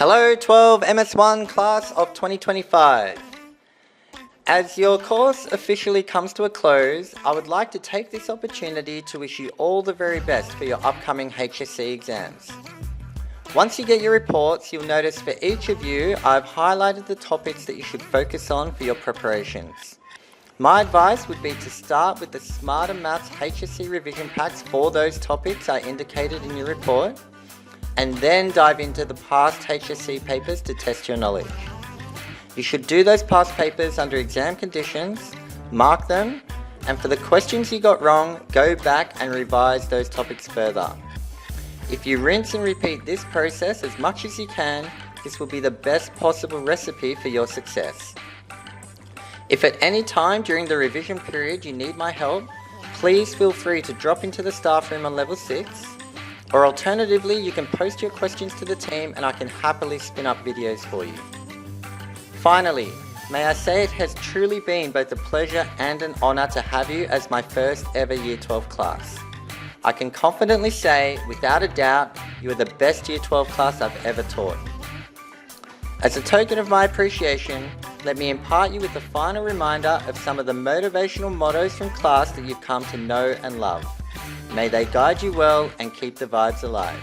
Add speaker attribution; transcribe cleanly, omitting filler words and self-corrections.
Speaker 1: Hello 12 MS1 class of 2025. As your course officially comes to a close, I would like to take this opportunity to wish you all the very best for your upcoming HSC exams. Once you get your reports, you'll notice for each of you, I've highlighted the topics that you should focus on for your preparations. My advice would be to start with the Smarter Maths HSC Revision packs for those topics I indicated in your report, and then dive into the past HSC papers to test your knowledge. You should do those past papers under exam conditions, mark them, and for the questions you got wrong, go back and revise those topics further. If you rinse and repeat this process as much as you can, this will be the best possible recipe for your success. If at any time during the revision period you need my help, please feel free to drop into the staff room on level 6, or alternatively you can post your questions to the team and I can happily spin up videos for you. Finally, may I say it has truly been both a pleasure and an honour to have you as my first ever Year 12 class. I can confidently say, without a doubt, you are the best Year 12 class I've ever taught. As a token of my appreciation, let me impart you with a final reminder of some of the motivational mottos from class that you've come to know and love. May they guide you well and keep the vibes alive.